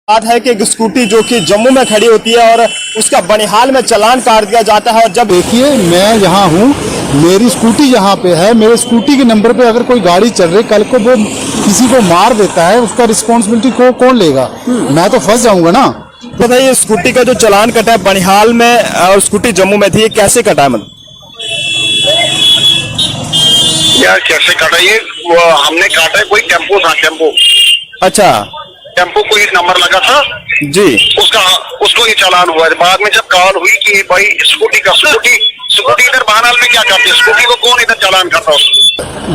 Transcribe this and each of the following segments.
बात है कि एक स्कूटी जो कि जम्मू में खड़ी होती है और उसका बनिहाल में चालान काट दिया जाता है। और जब देखिए मैं यहाँ हूँ, मेरी स्कूटी यहाँ पे है, मेरे स्कूटी के नंबर पे अगर कोई गाड़ी चल रही, कल को वो किसी को मार देता है, उसका रिस्पॉन्सिबिलिटी को कौन लेगा? मैं तो फंस जाऊंगा ना। तो भाई ये स्कूटी का जो चालान कटा है बनिहाल में और स्कूटी जम्मू में थी, ये कैसे कटा है? मतलब यार कैसे काटा ये? वो हमने काटा है, कोई टेम्पो था, टेम्पो। अच्छा, टेम्पो को एक नंबर लगा था जी, उसको ये चालान हुआ है। बाद में जब कॉल हुई कि भाई स्कूटी इधर बहरहाल में क्या करते हैं, स्कूटी को कौन इधर चालान करता है?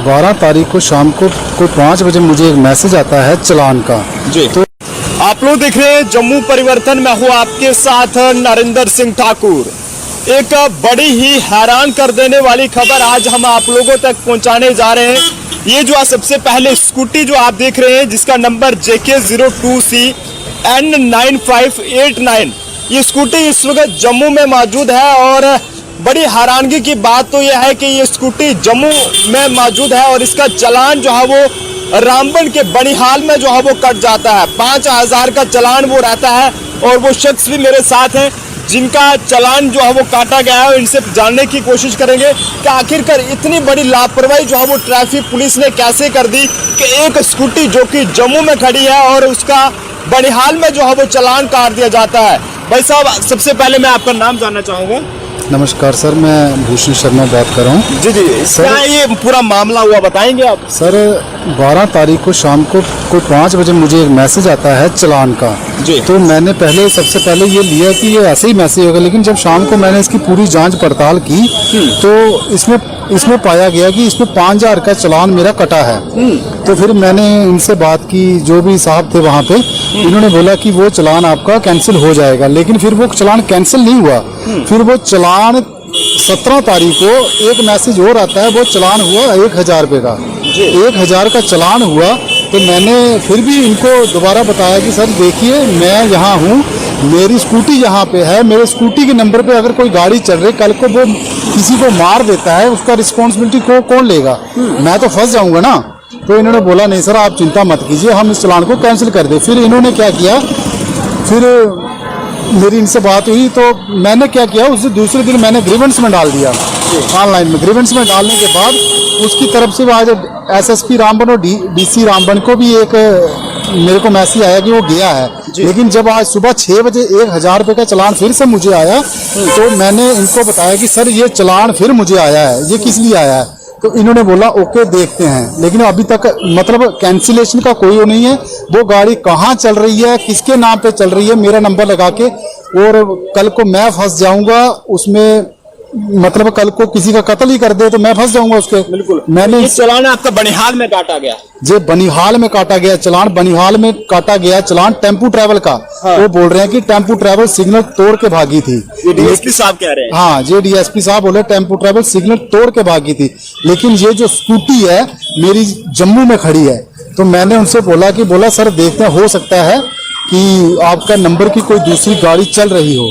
12 तारीख को शाम को कोई 5 बजे मुझे एक मैसेज आता है चालान का। जी। तो आप लोग देख रहे हैं जम्मू परिवर्तन में हूँ आपके साथ नरेंद्र सिंह ठाकुर। एक बड़ी ही हैरान कर देने वाली खबर आज हम आप लोगों तक पहुंचाने जा रहे हैं। ये जो सबसे पहले स्कूटी जो आप देख रहे हैं जिसका नंबर JK02C N9589, ये स्कूटी इस वक्त जम्मू में मौजूद है। और बड़ी हैरानगी की बात तो यह है कि ये स्कूटी जम्मू में मौजूद है और इसका चालान जो है वो रामबन के बनिहाल में जो है वो कट जाता है। 5000 का चालान वो रहता है। और वो शख्स भी मेरे साथ हैं जिनका चालान जो है वो काटा गया है। इनसे जानने की कोशिश करेंगे कि आखिरकार इतनी बड़ी लापरवाही जो है वो ट्रैफिक पुलिस ने कैसे कर दी कि एक स्कूटी जो कि जम्मू में खड़ी है और उसका बनिहाल में जो है वो चालान काट दिया जाता है। भाई साहब, सबसे पहले मैं आपका नाम जानना चाहूँगा। नमस्कार सर, मैं भूषण शर्मा बात कर रहा हूँ। जी जी सर, क्या ये पूरा मामला हुआ बताएंगे आप? सर 12 तारीख को शाम को कोई 5 बजे मुझे एक मैसेज आता है चालान का। जी। तो मैंने सबसे पहले ये लिया कि ये ऐसे ही मैसेज होगा, लेकिन जब शाम को मैंने इसकी पूरी जांच पड़ताल की तो इसमें पाया गया कि इसमें 5000 का चालान मेरा कटा है। तो फिर मैंने इनसे बात की, जो भी साहब थे वहाँ पे, इन्होंने बोला कि वो चालान आपका कैंसिल हो जाएगा। लेकिन फिर वो चालान कैंसिल नहीं हुआ। फिर वो चालान 17 तारीख को एक मैसेज और आता है, वो चालान हुआ 1000 रुपये का। 1000 का चालान हुआ। तो मैंने फिर भी इनको दोबारा बताया कि सर देखिए मैं यहाँ हूँ, मेरी स्कूटी यहाँ पे है, मेरे स्कूटी के नंबर पे अगर कोई गाड़ी चल रही, कल को वो किसी को मार देता है, उसका रिस्पॉन्सिबिलिटी को कौन लेगा? मैं तो फंस जाऊंगा ना। तो इन्होंने बोला नहीं सर आप चिंता मत कीजिए, हम इस चालान को कैंसिल कर दे। फिर इन्होंने क्या किया, फिर मेरी इनसे बात हुई तो मैंने क्या किया, उस दूसरे दिन मैंने ग्रीवेंस में डाल दिया ऑनलाइन में। ग्रीवेंस में डालने के बाद उसकी तरफ से आज SSP रामबन और DC रामबन को भी एक मेरे को मैसेज आया कि वो गया है। लेकिन जब आज सुबह 6 बजे 1000 रुपये का चालान फिर से मुझे आया तो मैंने इनको बताया कि सर ये चालान फिर मुझे आया है, ये किस लिए आया है? तो इन्होंने बोला ओके देखते हैं। लेकिन अभी तक मतलब कैंसिलेशन का कोई वो नहीं है। वो गाड़ी कहाँ चल रही है, किसके नाम पे चल रही है, मेरा नंबर लगा के, और कल को मैं फंस जाऊंगा उसमें, मतलब कल को किसी का कत्ल ही कर दे तो मैं फंस जाऊंगा उसके। बिल्कुल। मैंने इस चालान आपका बनिहाल में काटा गया? जे बनिहाल में काटा गया चालान, बनिहाल में काटा गया चालान टेम्पू ट्रैवल का। हाँ। वो बोल रहे हैं कि टेम्पू ट्रैवल सिग्नल तोड़ के भागी थी। ये DSP साहब कह रहे हैं। हाँ, ये DSP साहब बोले टेम्पू ट्रैवल सिग्नल तोड़ के भागी थी। लेकिन ये जो स्कूटी है मेरी जम्मू में खड़ी है। तो मैंने उनसे बोला सर देखते हैं, हो सकता है कि आपका नंबर की कोई दूसरी गाड़ी चल रही हो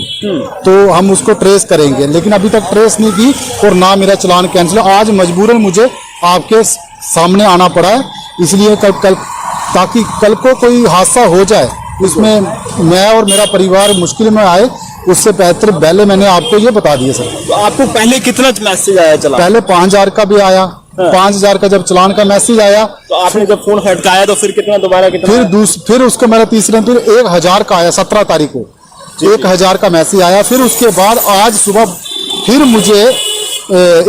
तो हम उसको ट्रेस करेंगे। लेकिन अभी तक ट्रेस नहीं की और ना मेरा चालान कैंसिल। आज मजबूरन मुझे आपके सामने आना पड़ा है, इसलिए ताकि कल को कोई हादसा हो जाए उसमें मैं और मेरा परिवार मुश्किल में आए, उससे बेहतर पहले मैंने आपको ये बता दिया सर। तो आपको पहले कितना मैसेज आया चालान? पहले 5000 का भी आया। हाँ। 5000 का जब चालान का मैसेज आया तो आपने जब फोन खटकाया तो फिर कितना दोबारा कितना? फिर उसका मेरा तीसरे दिन 1000 का आया। 17 तारीख को 1000 का मैसेज आया। फिर उसके बाद आज सुबह फिर मुझे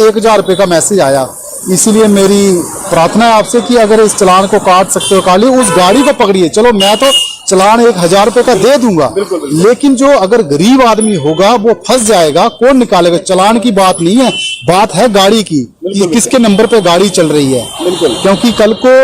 1000 रुपये का मैसेज आया। इसीलिए मेरी प्रार्थना है आपसे कि अगर इस चालान को काट सकते हो काटिए, उस गाड़ी को पकड़िए। चलो मैं तो चालान 1000 रुपये का दे दूंगा, लेकिन जो अगर गरीब आदमी होगा वो फंस जाएगा, कौन निकालेगा? चालान की बात नहीं है, बात है गाड़ी की, कि किसके नंबर पे गाड़ी चल रही है। क्योंकि कल को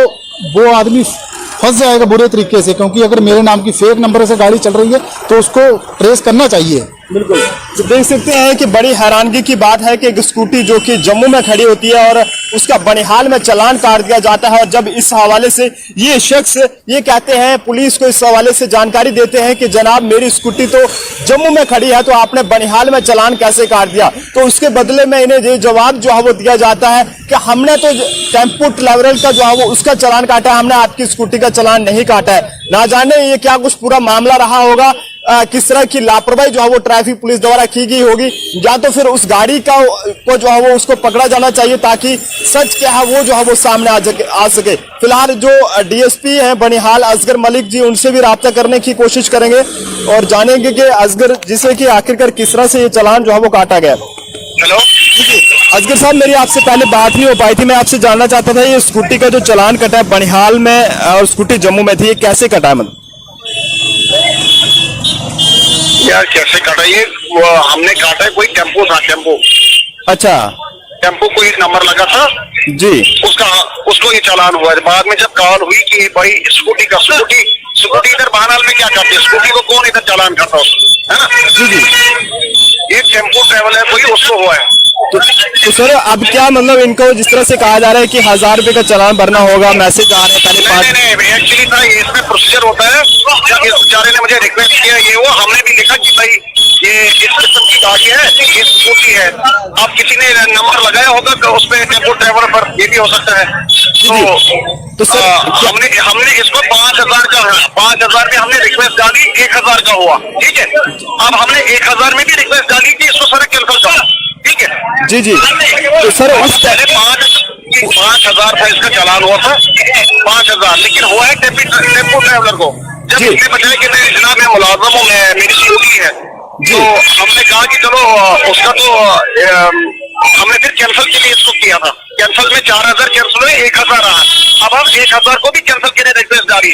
वो आदमी फंस जाएगा बुरे तरीके से, क्योंकि अगर मेरे नाम की फेक नंबर से गाड़ी चल रही है तो उसको ट्रेस करना चाहिए। बिल्कुल। तो देख सकते हैं कि बड़ी हैरानगी की बात है कि एक स्कूटी जो कि जम्मू में खड़ी होती है और उसका बनिहाल में चालान काट दिया जाता है, और जब इस हवाले से ये शख्स ये कहते हैं, पुलिस को इस हवाले से जानकारी देते हैं कि जनाब मेरी स्कूटी तो जम्मू में खड़ी है, तो आपने बनिहाल में चालान कैसे काट दिया। तो उसके बदले में इन्हें ये जवाब जो है वो दिया जाता है कि हमने तो टेम्पो ट्रैवलर का जो है वो उसका चालान काटा है, हमने आपकी स्कूटी का चालान नहीं काटा है। ना जाने ये क्या कुछ पूरा मामला रहा होगा, किस तरह की लापरवाही जो है वो ट्रैफिक पुलिस द्वारा की गई होगी, या तो फिर उस गाड़ी को जो है वो उसको पकड़ा जाना चाहिए ताकि सच क्या है वो जो है वो सामने आ सके। फिलहाल जो डीएसपी हैं बनिहाल असगर मलिक जी, उनसे भी राब्ता करने की कोशिश करेंगे और जानेंगे कि असगर जिसे कि आखिरकार किस तरह से ये चालान जो है वो काटा गया। हेलो असगर साहब, मेरी आपसे पहले बात नहीं हो पाई थी, मैं आपसे जानना चाहता था ये स्कूटी का जो चालान कटा है बनिहाल में और स्कूटी जम्मू में थी, ये कैसे कटा है? मतलब यार कैसे काटा ये? वो हमने काटा है, कोई टेम्पो था, टेम्पो अच्छा को एक नंबर लगा था जी, उसको ये चालान हुआ है। बाद में जब कॉल हुई कि भाई स्कूटी इधर बहरहाल में क्या करती है, स्कूटी को कौन इधर चालान करता है ना? जी जी। ये टेम्पो ट्रैवल है कोई, उसको हुआ है। तो सर अब क्या मतलब इनको जिस तरह से कहा जा रहा है कि 1000 रुपए का चालान भरना होगा, मैसेज आ रहे हैं पहले नहीं एक्चुअली था इसमें प्रोसीजर होता है। जब इस बेचारे ने मुझे रिक्वेस्ट किया ये वो, हमने भी लिखा कि भाई ये इस किस्म की गाड़ी है, ये स्कूटी है। अब किसी ने नंबर लगाया होगा तो उस पे टेम्पो ड्राइवर पर, ये भी हो सकता है। तो सर हमने इसको 5000 का, 5000 में हमने रिक्वेस्ट डाली, 1000 का हुआ, ठीक है। अब हमने 1000 में भी रिक्वेस्ट डाली कि इसको सर कैंसिल करो, ठीक है जी जी। तो सर उस पहले 5000 था इसका चालान हुआ था, 5000, लेकिन हुआ है टेम्पो ट्रैवलर को। जब जी। इसने बताया कि मैं जनाब मैं मुलाजम हूँ, मेरी स्कूटी है, तो हमने कहा कि चलो उसका तो हमने फिर कैंसिल के लिए इसको किया था। कैंसिल में 4000 कैंसिल हुए, 1000 रहा। अब हम 1000 को भी कैंसिल के लिए रिक्वेस्ट डाली,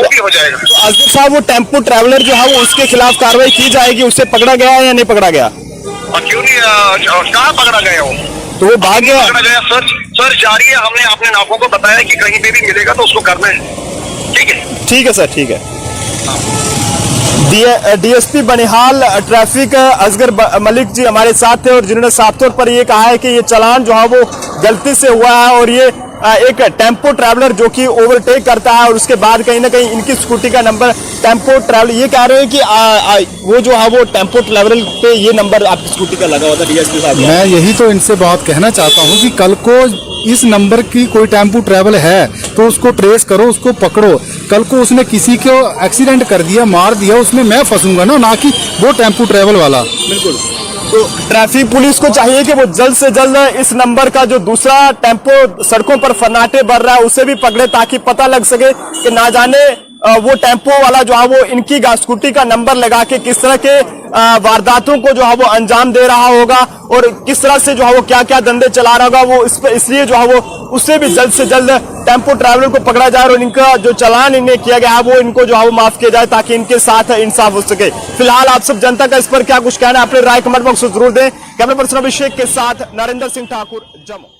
वो भी हो जाएगा। तो असगर साहब वो टेम्पो ट्रैवलर जो है वो उसके खिलाफ कार्रवाई की जाएगी, उसे पकड़ा गया है या नहीं पकड़ा गया? क्यों नहीं, कहाँ पकड़ा गया वो? तो वो भाग गया? पकड़ा गया, सर्च जारी है। हमने अपने नाकों को बताया कि कहीं पे भी मिलेगा तो उसको करना है, ठीक है। ठीक है सर, ठीक है। डीएसपी बनिहाल ट्रैफिक असगर मलिक जी हमारे साथ थे और जिन्होंने साफ तौर पर ये कहा है कि ये चालान जो है वो गलती से हुआ है और ये एक टेम्पो ट्रैवलर जो कि ओवरटेक करता है और उसके बाद कहीं ना कहीं इनकी स्कूटी का नंबर टेम्पो ट्रैवलर, ये कह रहे हैं कि वो जो है वो टेम्पो ट्रैवलर पे ये नंबर आपकी स्कूटी का लगा हुआ था। डीएसपी साहब, मैं यही तो इनसे बात कहना चाहता हूँ कि कल को इस नंबर की कोई टेम्पो ट्रैवल है तो उसको ट्रेस करो, उसको पकड़ो। कल को उसने किसी को एक्सीडेंट कर दिया, मार दिया, उसमें मैं फंसूंगा ना कि वो टेम्पो ट्रैवल वाला। बिल्कुल। तो ट्रैफिक पुलिस को चाहिए कि वो जल्द से जल्द इस नंबर का जो दूसरा टेम्पो सड़कों पर फर्राटे भर रहा है उसे भी पकड़े, ताकि पता लग सके कि ना जाने वो टेम्पो वाला जो है वो इनकी स्कूटी का नंबर लगा के किस तरह के वारदातों को जो है वो अंजाम दे रहा होगा और किस तरह से जो है वो क्या क्या धंधे चला रहा होगा। वो इसलिए जो है वो उससे भी जल्द से जल्द टेम्पो ट्रैवलर को पकड़ा जाए और इनका जो चालान इन्हें किया गया है वो इनको जो है वो माफ किया जाए ताकि इनके साथ इंसाफ हो सके। फिलहाल आप सब जनता का इस पर क्या कुछ कहना है, अपने राय कमेंट बॉक्स में जरूर दें। कैमरा पर्सन अभिषेक के साथ नरेंद्र सिंह ठाकुर, जम्मू।